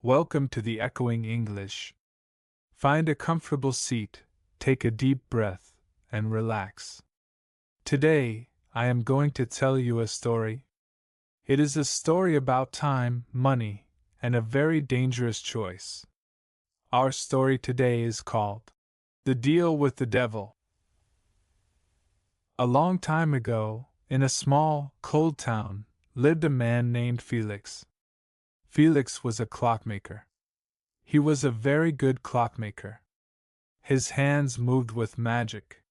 Welcome to the Echoing English. Find a comfortable seat, take a deep breath, and relax. Today, I am going to tell you a story. It is a story about time, money, and a very dangerous choice. Our story today is called The Deal with the Devil. A long time ago, in a small, cold town, lived a man named Felix. Felix was a clockmaker. He was a very good clockmaker. His hands moved with magic.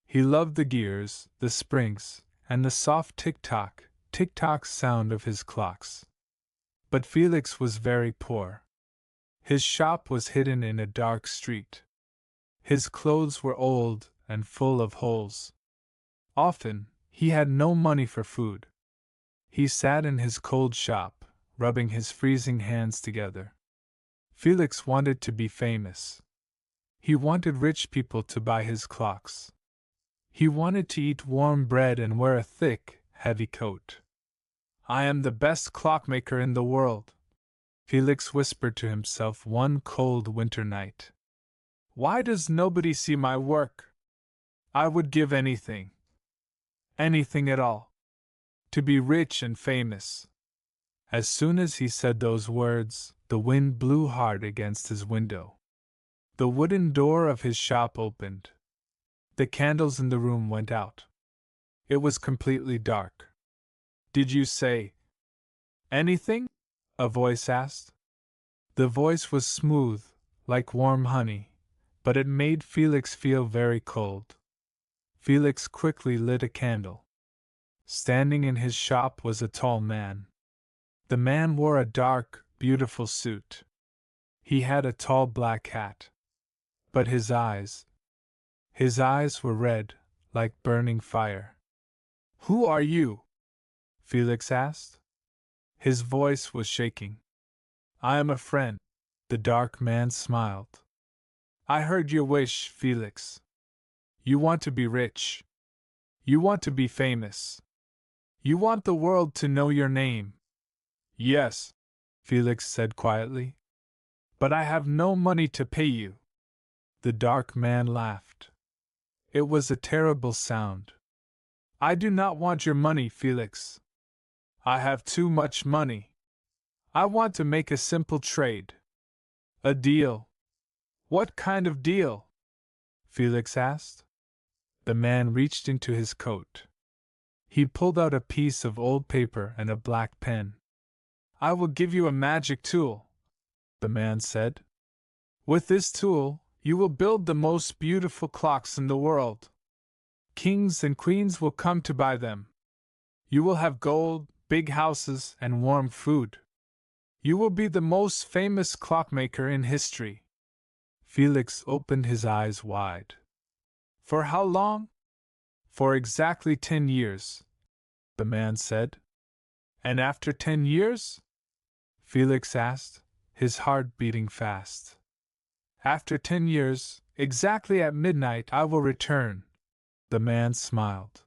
He loved the gears, the springs, and the soft tick-tock, tick-tock sound of his clocks. But Felix was very poor. His shop was hidden in a dark street. His clothes were old and full of holes. Often, he had no money for food. He sat in his cold shop, rubbing his freezing hands together. Felix wanted to be famous. He wanted rich people to buy his clocks. He wanted to eat warm bread and wear a thick, heavy coat. "I am the best clockmaker in the world," Felix whispered to himself one cold winter night. "Why does nobody see my work? I would give anything at all, to be rich and famous." As soon as he said those words, the wind blew hard against his window. The wooden door of his shop opened. The candles in the room went out. It was completely dark. "Did you say anything?" a voice asked. The voice was smooth, like warm honey, but it made Felix feel very cold. Felix quickly lit a candle. Standing in his shop was a tall man. The man wore a dark, beautiful suit. He had a tall black hat. But his eyes were red, like burning fire. "Who are you?" Felix asked. His voice was shaking. "I am a friend," the dark man smiled. "I heard your wish, Felix. You want to be rich. You want to be famous. You want the world to know your name." "Yes," Felix said quietly. "But I have no money to pay you." The dark man laughed. It was a terrible sound. "I do not want your money, Felix. I have too much money. I want to make a simple trade. A deal." "What kind of deal?" Felix asked. The man reached into his coat. He pulled out a piece of old paper and a black pen. "I will give you a magic tool," the man said. "With this tool, you will build the most beautiful clocks in the world. Kings and queens will come to buy them. You will have gold, big houses, and warm food. You will be the most famous clockmaker in history." Felix opened his eyes wide. "For how long?" "For exactly 10 years, the man said. "And after 10 years?" Felix asked, his heart beating fast. "After 10 years, exactly at midnight, I will return," the man smiled.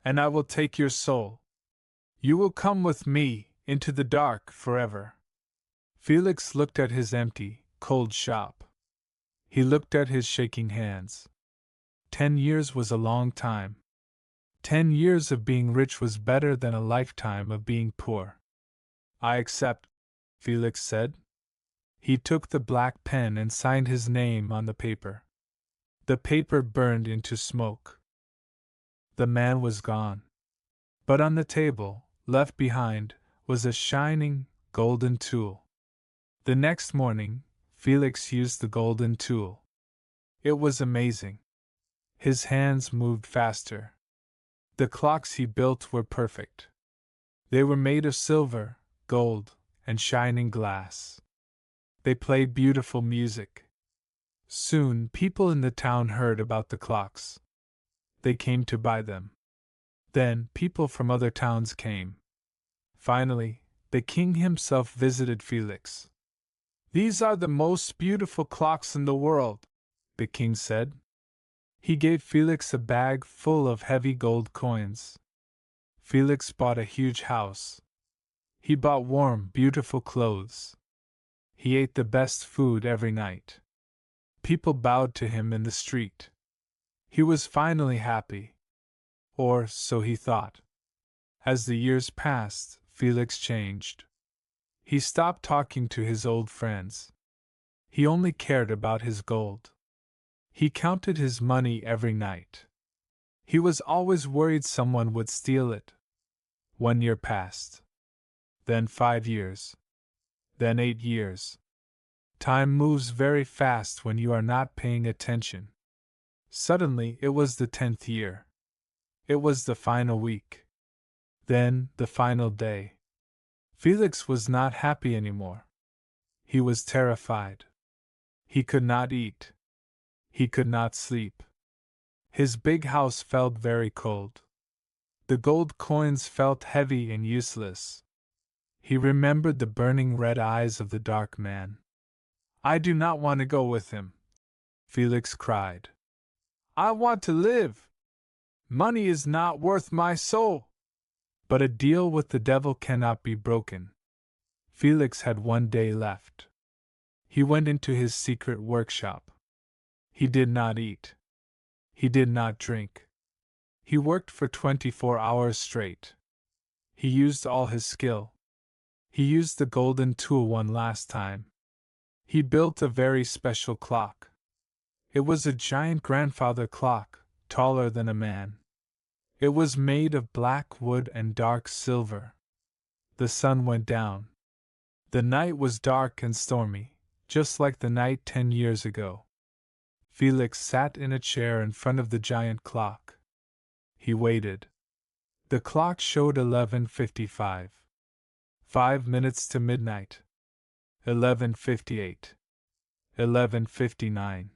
"And I will take your soul. You will come with me into the dark forever." Felix looked at his empty, cold shop. He looked at his shaking hands. 10 years was a long time. 10 years of being rich was better than a lifetime of being poor. "I accept," Felix said. He took the black pen and signed his name on the paper. The paper burned into smoke. The man was gone. But on the table, left behind, was a shining, golden tool. The next morning, Felix used the golden tool. It was amazing. His hands moved faster. The clocks he built were perfect. They were made of silver, gold, and shining glass. They played beautiful music. Soon people in the town heard about the clocks. They came to buy them. Then people from other towns came. Finally, the king himself visited Felix. "These are the most beautiful clocks in the world," the king said. He gave Felix a bag full of heavy gold coins. Felix bought a huge house. He bought warm, beautiful clothes. He ate the best food every night. People bowed to him in the street. He was finally happy. Or so he thought. As the years passed, Felix changed. He stopped talking to his old friends. He only cared about his gold. He counted his money every night. He was always worried someone would steal it. 1 year passed. Then 5 years. Then 8 years. Time moves very fast when you are not paying attention. Suddenly, it was the 10th year. It was the final week. Then, the final day. Felix was not happy anymore. He was terrified. He could not eat. He could not sleep. His big house felt very cold. The gold coins felt heavy and useless. He remembered the burning red eyes of the dark man. "I do not want to go with him," Felix cried. "I want to live. Money is not worth my soul." But a deal with the devil cannot be broken. Felix had 1 day left. He went into his secret workshop. He did not eat. He did not drink. He worked for 24 hours straight. He used all his skill. He used the golden tool one last time. He built a very special clock. It was a giant grandfather clock, taller than a man. It was made of black wood and dark silver. The sun went down. The night was dark and stormy, just like the night 10 years ago. Felix sat in a chair in front of the giant clock. He waited. The clock showed 11:55. 5 minutes to midnight. 11:58. 11:59.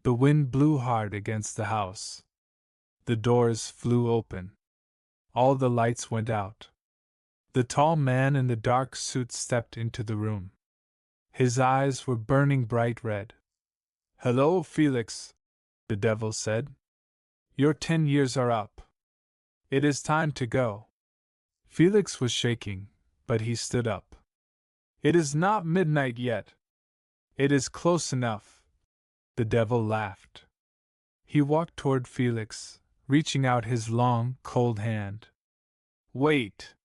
The wind blew hard against the house. The doors flew open. All the lights went out. The tall man in the dark suit stepped into the room. His eyes were burning bright red. "Hello, Felix," the devil said. "Your 10 years are up. It is time to go." Felix was shaking, but he stood up. "It is not midnight yet. It is close enough." The devil laughed. He walked toward Felix, reaching out his long, cold hand. "Wait!"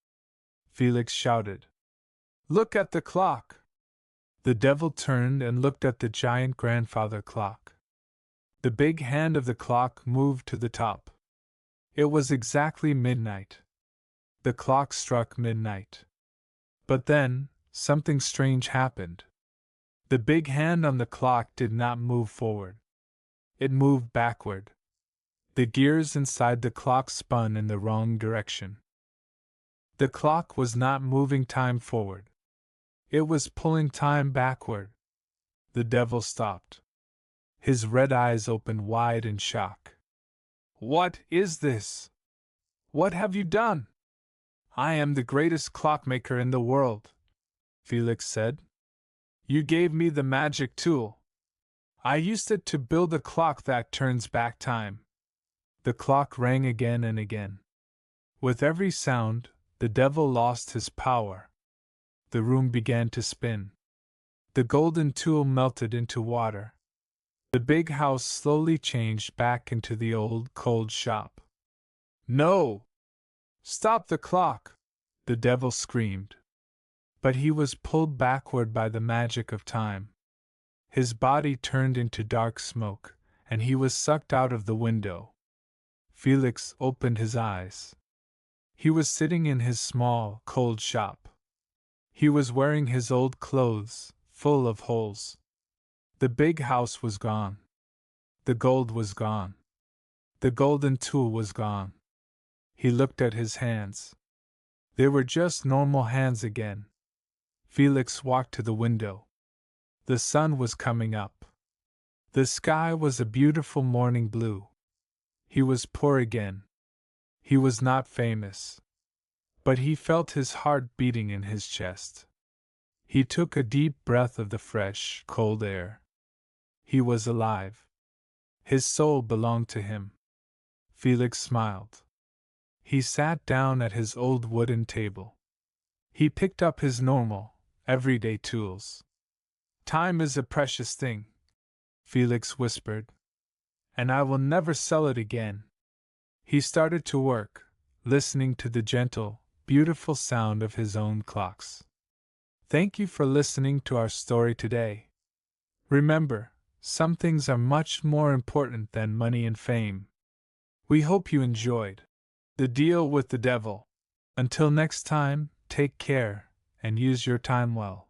Felix shouted. "Look at the clock!" The devil turned and looked at the giant grandfather clock. The big hand of the clock moved to the top. It was exactly midnight. The clock struck midnight. But then, something strange happened. The big hand on the clock did not move forward. It moved backward. The gears inside the clock spun in the wrong direction. The clock was not moving time forward. It was pulling time backward. The devil stopped. His red eyes opened wide in shock. "What is this? What have you done?" "I am the greatest clockmaker in the world," Felix said. "You gave me the magic tool. I used it to build a clock that turns back time." The clock rang again and again. With every sound, the devil lost his power. The room began to spin. The golden tool melted into water. The big house slowly changed back into the old, cold shop. "No! Stop the clock!" the devil screamed. But he was pulled backward by the magic of time. His body turned into dark smoke, and he was sucked out of the window. Felix opened his eyes. He was sitting in his small, cold shop. He was wearing his old clothes, full of holes. The big house was gone. The gold was gone. The golden tool was gone. He looked at his hands. They were just normal hands again. Felix walked to the window. The sun was coming up. The sky was a beautiful morning blue. He was poor again. He was not famous. But he felt his heart beating in his chest. He took a deep breath of the fresh, cold air. He was alive. His soul belonged to him. Felix smiled. He sat down at his old wooden table. He picked up his normal, everyday tools. Time is a precious thing, Felix whispered, and I will never sell it again. He started to work, listening to the gentle, beautiful sound of his own clocks. Thank you for listening to our story today. Remember, some things are much more important than money and fame. We hope you enjoyed The Deal with the Devil. Until next time, take care and use your time well.